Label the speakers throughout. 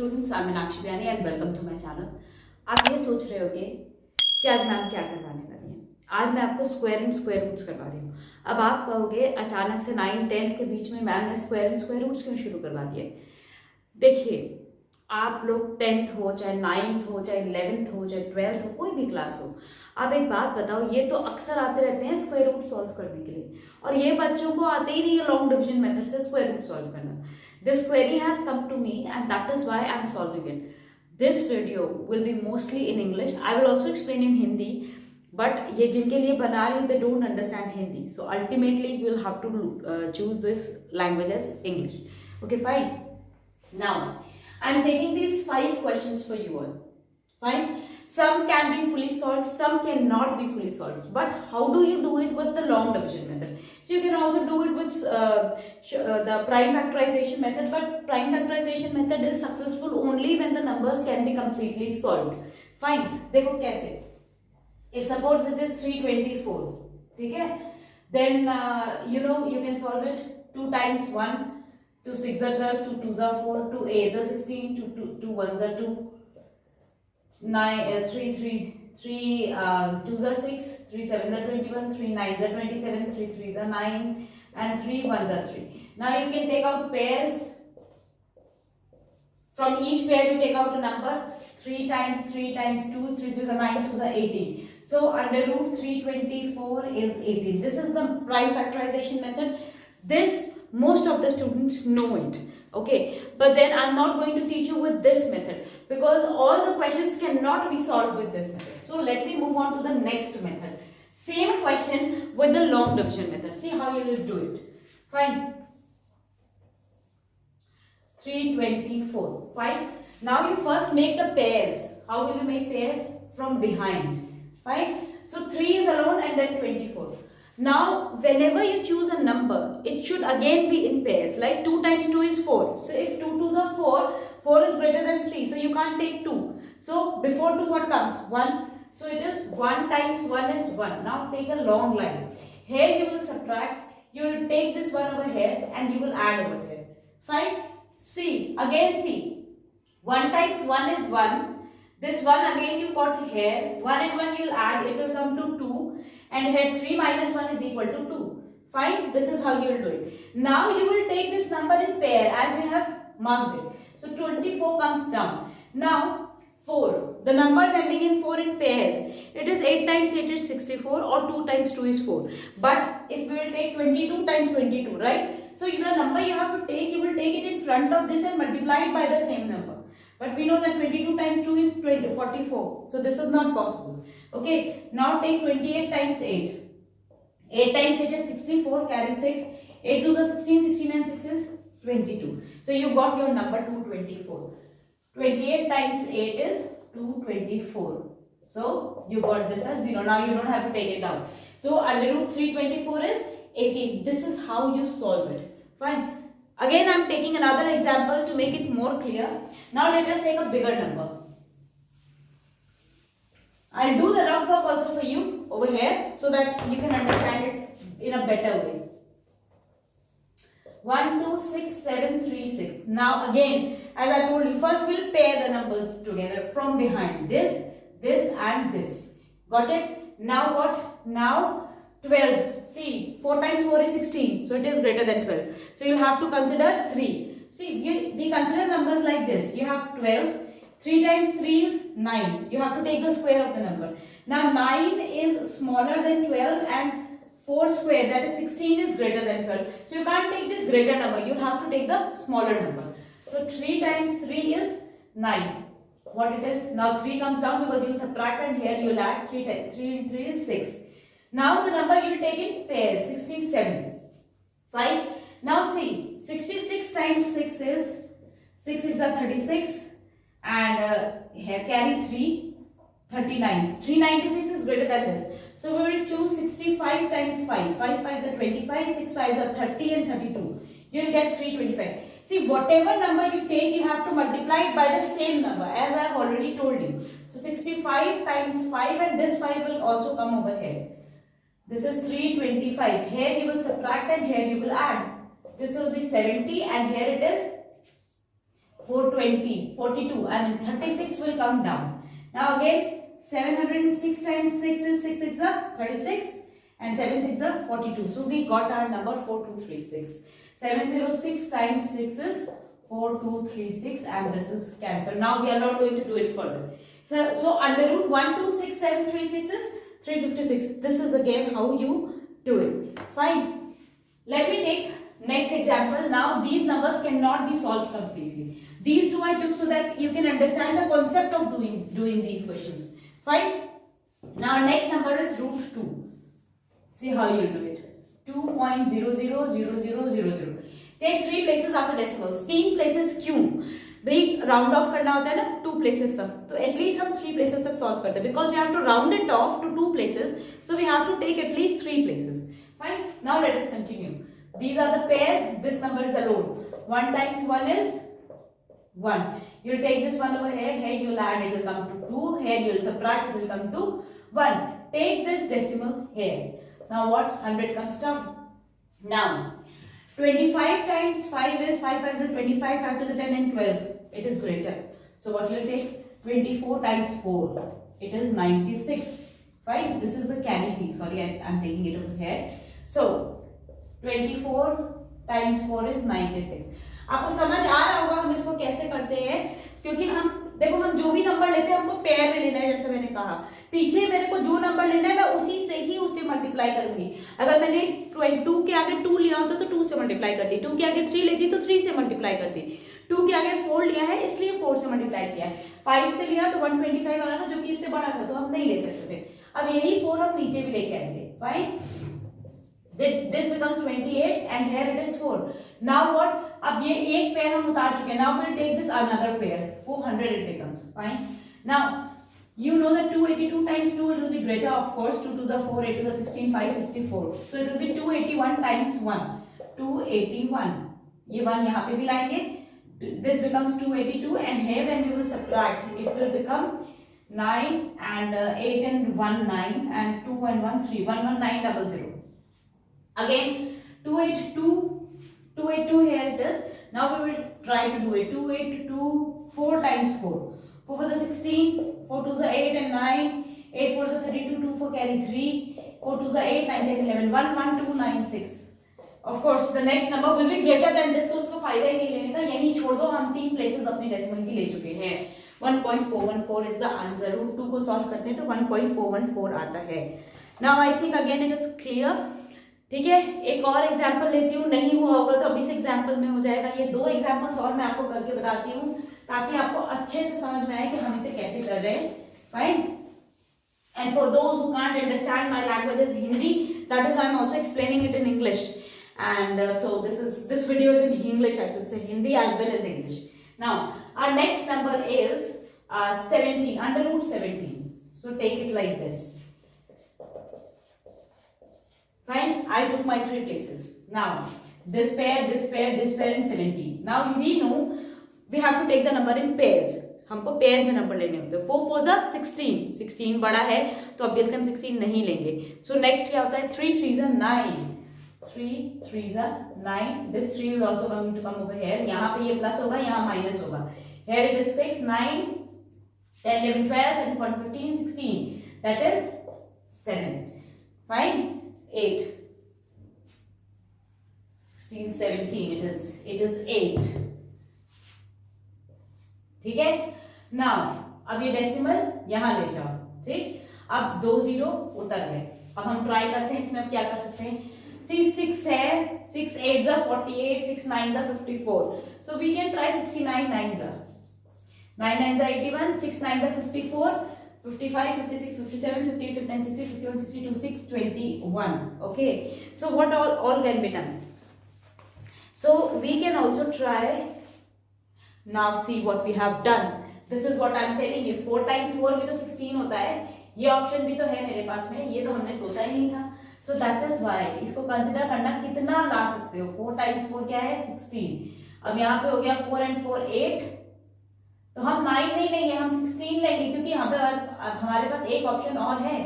Speaker 1: students, I'm Meenakshi Biyani and welcome to my channel. आप ये सोच रहे होगे कि आज मैम क्या करवाने वाली है। आज मैं आपको स्क्वायर एंड स्क्वायर रूट्स करवा रही हूँ। अब आप कहोगे अचानक से 9-10 के बीच में मैम ने स्क्वायर एंड स्क्वायर रूट्स क्यों शुरू करवा दिए। देखिए, आप लोग 10th हो, चाहे 9th हो, चाहे 11th हो, चाहे 12th हो, कोई भी क्लास हो, आप एक बात बताओ, ये तो अक्सर आते रहते हैं स्क्वायर रूट सॉल्व करने के लिए, और ये बच्चों को आते ही नहीं है लॉन्ग डिवीजन मेथड से स्क्वायर रूट सॉल्व करना। This query has come to me and that is why I am solving it. This video will be mostly in English, I will also explain in Hindi, but ये जिनके लिए बना रही हूँ they don't understand Hindi, so ultimately you will have to choose this language as English. Okay, fine. Now, I am taking these 5 questions for you all. Fine. Some can be fully solved, some cannot be fully solved. But how do you do it with the long division method? So you can also do it with the prime factorization method. But prime factorization method is successful only when the numbers can be completely solved. Fine. देखो कैसे? If suppose it is 324, ठीक है? Then you can solve it 2 times 1. 2 6 are 12, 2 2s are 4, 2 8s are 16, 2 1s are 2, 9 3 3 3 2s are 6, 3 7s are 21, 3 9s are 27, 3 3s are 9, and 3 1s are 3. Now you can take out pairs. From each pair you take out a number. 3 times 3 times 2, 3 3s are 9, 2s are 18. So under root 324 is 18. This is the prime factorization method. This most of the students know it, okay, but then I'm not going to teach you with this method because all the questions cannot be solved with this method. So let me move on to the next method. Same question with the long division method. See how you will do it. Fine. 324. Fine. Now you first make the pairs. How will you make pairs? From behind. Fine. So 3 is alone and then 24. Now, whenever you choose a number, it should again be in pairs. Like 2 times 2 is 4. So, if 2 2s are 4, 4 is greater than 3. So, you can't take 2. So, before 2 what comes? 1. So, it is 1 times 1 is 1. Now, take a long line. Here you will subtract. You will take this one over here and you will add over here. Fine? See. Again see. 1 times 1 is 1. This one again you got here. 1 and 1 you will add. It will come to 2. And here 3 minus 1 is equal to 2. Fine. This is how you will do it. Now you will take this number in pair as you have marked it. So 24 comes down. Now 4. The numbers ending in 4 in pairs. It is 8 times 8 is 64 or 2 times 2 is 4. But if we will take 22 times 22, right? So the number you have to take, you will take it in front of this and multiply it by the same number. But we know that 22 times 2 is 44. So this is not possible. Okay. Now take 28 times 8. 8 times 8 is 64. Carry 6. 8 2s are 16. 16 and 6 is 22. So you got your number 224. 28 times 8 is 224. So you got this as 0. Now you don't have to take it down. So under root 324 is 18. This is how you solve it. Fine. Again, I am taking another example to make it more clear. Now let us take a bigger number. I'll do the rough work also for you over here so that you can understand it in a better way. 1 2 6 7 3 6. Now again, as I told you, first we'll pair the numbers together from behind. This, this and this. Got it? Now what? Now 12. See, 4 times 4 is 16. So it is greater than 12. So you'll have to consider 3. See, we consider numbers like this. You have 12. 3 times 3 is 9. You have to take the square of the number. Now 9 is smaller than 12 and 4 square, that is 16, is greater than 12. So you can't take this greater number. You have to take the smaller number. So 3 times 3 is 9. What it is? Now 3 comes down because you will subtract and here you will add 3 and 3 is 6. Now the number you will take in pairs, 67. Fine. Now see, 66 times 6 is 6 6 are 36 and here carry 3, 39. 396 is greater than this. So we will choose 65 times 5. 5 5s are 25, 6 5s are 30 and 32. You will get 325. See, whatever number you take, you have to multiply it by the same number as I have already told you. So 65 times 5 and this 5 will also come over here. This is 325. Here you will subtract and here you will add. This will be 70 and here it is 420, 42, I mean 36 will come down. Now again 706 times 6 is 6 6 are 36 and 7 6 are 42. So we got our number 4236. 706 times 6 is 4236 and this is cancelled. Now we are not going to do it further. So under root 126,736 is 356. This is again how you do it. Fine. Let me take next example. Now these numbers cannot be solved completely. These two I took so that you can understand the concept of doing these questions. Fine. Now next number is root 2. See how you do it. 2.000000. Take 3 places after decimals. 3 places क्यों? भाई round of करना होता है ना 2 places तक, तो at least हम 3 places तक सॉल्व करते हैं because we have to round it off to 2 places, so we have to take at least 3 places. Fine. Now let us continue. These are the pairs. This number is alone. 1 times 1 is 1. You'll take this one over here. Here you'll add. It will come to 2. Here you'll subtract. It will come to 1. Take this decimal here. Now what? 100 comes down. Now 25 times 5 is 5 5 is 25. 5 to the 10 and 12. It is greater. So what you'll take? 24 times 4. It is 96. Fine. This is the canny thing. Sorry, I'm taking it over here. So 24 times 4 is 96. आपको समझ आ रहा होगा हम इसको कैसे करते हैं, क्योंकि हम देखो हम जो भी नंबर लेते हैं हमको पेयर में लेना है. जैसे मैंने कहा पीछे मेरे को जो नंबर लेना है मैं उसी से ही उसे मल्टीप्लाई करूंगी. अगर मैंने 2 के आगे 2 लिया होता तो 2 से मल्टीप्लाई करती, 2 के आगे 3 लेती तो 3 से मल्टीप्लाई करती, 2 के आगे 4 लिया है इसलिए 4 से मल्टीप्लाई किया है, 5 से लिया तो 125 वाला था जो कि इससे बड़ा था तो हम नहीं ले सकते थे. अब यही 4 हम नीचे भी लेके आएंगे. Fine. This becomes 28 and here it is 4. Now what? अब ये एक पेयर हम उतार चुके हैं. Now we'll take this another pair. 400 it becomes. Fine. Now you know that 282 times 2 it will be greater, of course. 2 2s are 4, 8 2s are 16, 5 64. So it will be 281 times 1. 281. ये 1 यहाँ पे भी लाएंगे. This becomes 282 and here when we will subtract it will become 9 and 8 and 1 9 and 2 and 1 3 11900. Again 282 here it is. Now we will try to do it. 282 4 times 4. 4 for the 16, 4 2s are 8 and 9, 8 4s are 32, 2 for carry 3, 4 2s are 8, 9 10 11, 11296. Of course the next number will be greater than this, तो उसको फायदा ही नहीं लेने का, यही छोड़ दो. हम 3 places अपने डेसिमल की ले चुके हैं. 1.414 is the answer. रूट 2 को सॉल्व करते हैं तो 1.414 आता है. Now I think again it is clear. ठीक है. एक और एग्जाम्पल लेती हूँ, नहीं हुआ होगा तो अब इस एग्जाम्पल में हो जाएगा. ये 2 एग्जाम्पल्स और मैं आपको करके बताती हूँ ताकि आपको अच्छे से समझ में आए कि हम इसे कैसे कर रहे हैं. Fine. And for those who can't understand my language is Hindi, that is I am also explaining it in English. And so this video is in English, I should say Hindi as well as English. Now our next number is 17 under root 17. So take it like this. Fine. I took my 3 places. Now this pair, this pair, this pair and 17. Now we know we have to take the number in pairs. हमको pairs में number लेने होते हैं. 4 4s are 16. 16 बड़ा है तो obviously हम 16 नहीं लेंगे. So next क्या होता है? 3 3s are 9. 3 3s are 9. This 3 will also come to come over here. यहाँ पे ये प्लस होगा, यहाँ माइनस होगा. Here it is 6 9 10 11 12 and 1 15 16. That is 7. Fine. 8 16 17 it is 8. ठीक है. नाउ अब ये डेसिमल यहां ले जाओ. ठीक. अब 2 0 उतर गए. अब हम ट्राई करते हैं इसमें. अब क्या कर सकते हैं? सी 6 है, 6 8s are 48, 6 9s are 54. So we can try 69 9s are 9 9s are 81, 6 9s are 54, 55, 56, 57, 58, 59, 60, 61, 62, 6, 21. Okay. So what all can be done? So we can also try. Now see what we have done. This is what I am telling you. 4 times 4 भी तो 16 होता है. ये option भी तो है मेरे पास में. ये तो हमने सोचा ही नहीं था. So that is why इसको कंसिडर करना कितना ला सकते हो. 4 times 4 क्या है? 16. अब यहाँ पे हो गया 4 and 4 8. तो हम 9 नहीं लेंगे, हम 16 लेंगे क्योंकि यहाँ पे हमारे पास एक ऑप्शन और है.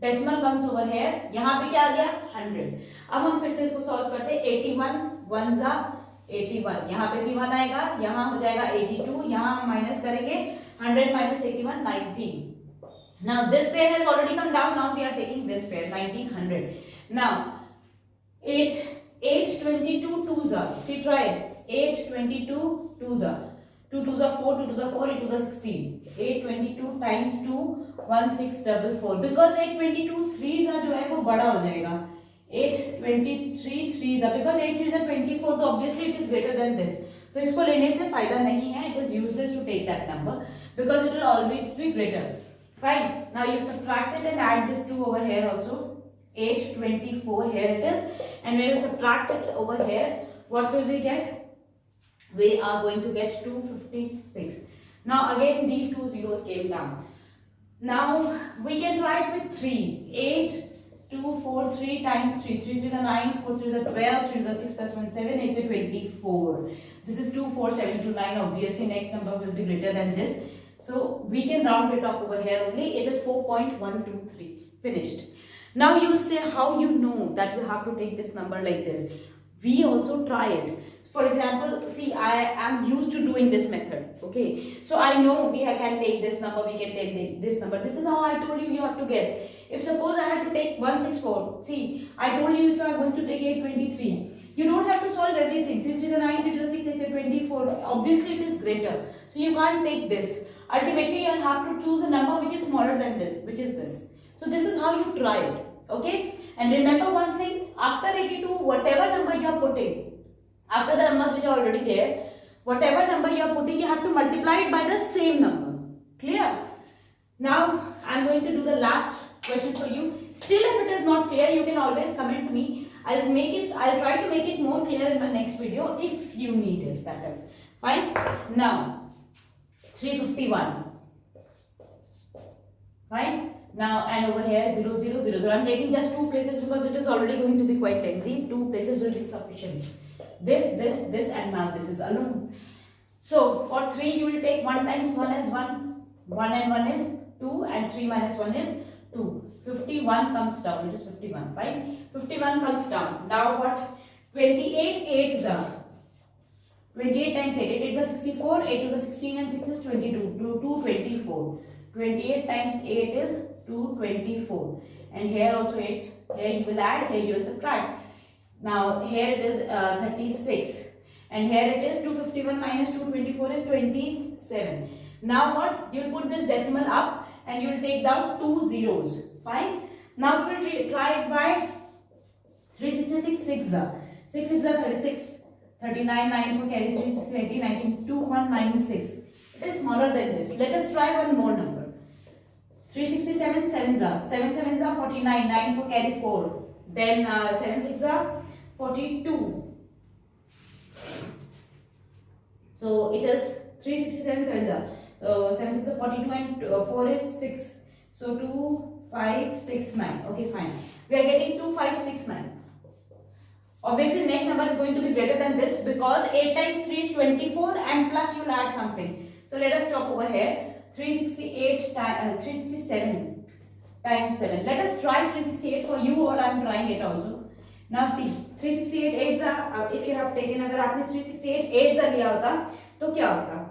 Speaker 1: Decimal comes over here. यहाँ पे क्या आ गया? 100. अब हम फिर से इसको सॉल्व करते हैं. 81 1s are 81, यहाँ पे भी 1 आएगा, यहाँ हो जाएगा 82, यहाँ हम माइनस करेंगे 100 minus 81, 19. Now this pair has already come down. Now we are taking this pair 1900. Now 822 twos are. See, try it. 822 twos are. 2 twos are 4, 2 twos are 4, 8 twos are 16. 822 times 2 1644. Because 822 threes are जो है वो बड़ा हो जाएगा. 823 threes are because 8 threes are 24, so obviously it is greater than this. तो इसको लेने से फायदा नहीं है. It is useless to take that number because it will always be greater. Fine. Now you subtract it and add this 2 over here also. 824 here it is, and we will subtract it over here. What will we get? We are going to get 256. Now again these two zeros came down. Now we can try it with 3. 8 2 4 3 times 3. 3 3 is 9, 4 3 is 12, 3 is 6 plus 1 7, 8 is 24. This is 2 4 7 2 9. Obviously next number will be greater than this. So we can round it off over here only. It is 4.123. Finished. Now you will say how you know that you have to take this number like this. We also try it. For example, see, I am used to doing this method. Okay, so I know we can take this number, we can take this number. This is how I told you have to guess. If suppose I had to take 164, see, I told you if I am going to take 823. You don't have to solve everything. 3 3 is 9, 3 2 is 6, 8 is 24. Obviously it is greater. So you can't take this. Ultimately you will have to choose a number which is smaller than this, which is this. So this is how you try it. Okay, and remember one thing, after 82, whatever number you are putting, after the numbers which are already there, whatever number you are putting, you have to multiply it by the same number. Clear? Now I am going to do the last question for you. Still, if it is not clear, you can always comment me. I'll try to make it more clear in my next video if you need it. That is fine. Now 351. Fine. Now and over here 0 0 0 0. I'm taking just 2 places because it is already going to be quite lengthy. 2 places will be sufficient. This and now this is alone. So for 3 you will take 1 times 1 is 1, 1 and 1 is 2, and 3 minus 1 is 2. 51 comes down. It is 51. Fine. 51 comes down. Now what? 28 8s are. 28 times 8. 8 is 64. 8 is 16 and 6 is 22. 224. 28 times 8 is 224. And here also 8. Here you will add. Here you will subtract. Now here it is 36. And here it is 251 minus 224 is 27. Now what? You will put this decimal up and you will take down 2 zeros. Fine. Now we will try it by 366 6 6 6 are 36. 39 9 for carry 3 6 80 19 2 1 9 6. It is smaller than this. Let us try one more number. 367 7s are 7 7s are 49, 9 for carry 4. Then 7 6 are 42. So it is 367 7s are 7 6 are 42 and 4 is 6. So 2 5 6 9. Okay, fine. We are getting 2 5 6 9. Obviously next number is going to be greater than this because 8 times 3 is 24 and plus you will add something. So let us stop over here. 367 times 7. Let us try 368 for you, or I am trying it also. Now see, 368 8s are, if you have taken, अगर आपने 368 8s लिया होता तो क्या होता?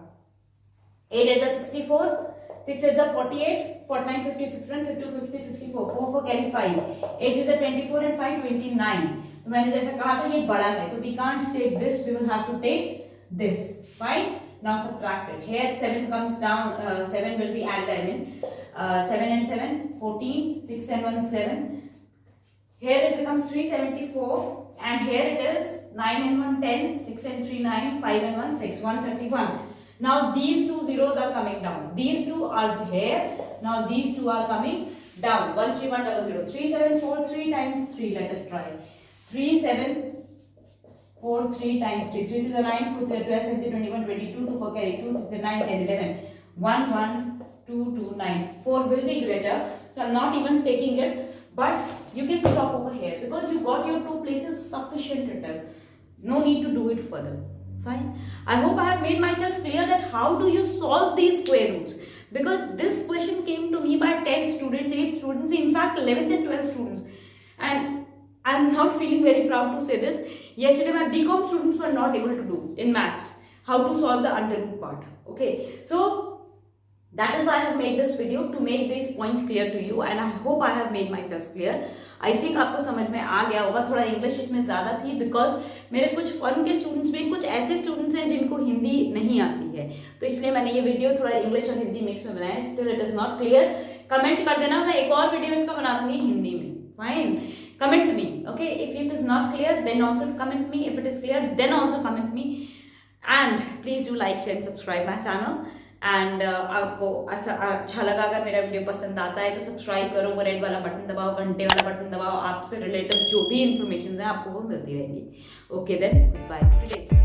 Speaker 1: 8 8s are 64, 6 8s are 48, 49 50 51 52 53 54, 4 for carry 5, 8 is 24 and 5 29. तो मैंने जैसा कहा था ये बड़ा है, तो we can't take this, we will have to take this. Fine. Now subtract it. Here 7 comes down, 7 will be added in. 7 and 7, 14, 6 and 1, 7. Here it becomes 374 and here it is 9 and 1, 10, 6 and 3, 9, 5 and 1, 6, 131. Now these two zeros are coming down. These two are here. Now these two are coming down. 13100. 3743 times 3. Let us try. 3743 times 3. 3 to the 9, 4 to the 12, 13, 21, 22, 2 for carry, 2 to the 9, 10, 11. 1, 1, 2, 2, 9. 4 will be greater. So I am not even taking it. But you can stop over here because you got your two places sufficient it is. No need to do it further. Fine. I hope I have made myself clear that how do you solve these square roots. Because this question came to me by 10 students, 8 students, in fact 11th and 12th students. And I'm not feeling very proud to say this. Yesterday, my BCom students were not able to do in maths how to solve the under root part. Okay, so that is why I have made this video, to make these points clear to you, and I hope I have made myself clear. I think आपको समझ में आ गया होगा. थोड़ा English इसमें ज़्यादा थी because मेरे कुछ फॉरेन के स्टूडेंट्स में कुछ ऐसे स्टूडेंट्स हैं जिनको हिंदी नहीं आती है, तो इसलिए मैंने ये वीडियो थोड़ा इंग्लिश और हिंदी मिक्स में बनाया. Still it is not clear. Comment कर देना, मैं एक और वीडियो इसका बना दूंगी हिंदी में. Fine, comment me. Okay, if it is not clear then also comment me, if it is clear then also comment me, and please do like, share and subscribe my channel. And आपको अच्छा लगा, अगर मेरा video पसंद आता है तो subscribe करो, वो रेड वाला बटन दबाओ, घंटे वाला बटन दबाओ, आपसे रिलेटेड जो भी इंफॉर्मेशन है आपको वो मिलती रहेंगी. Okay then, bye today.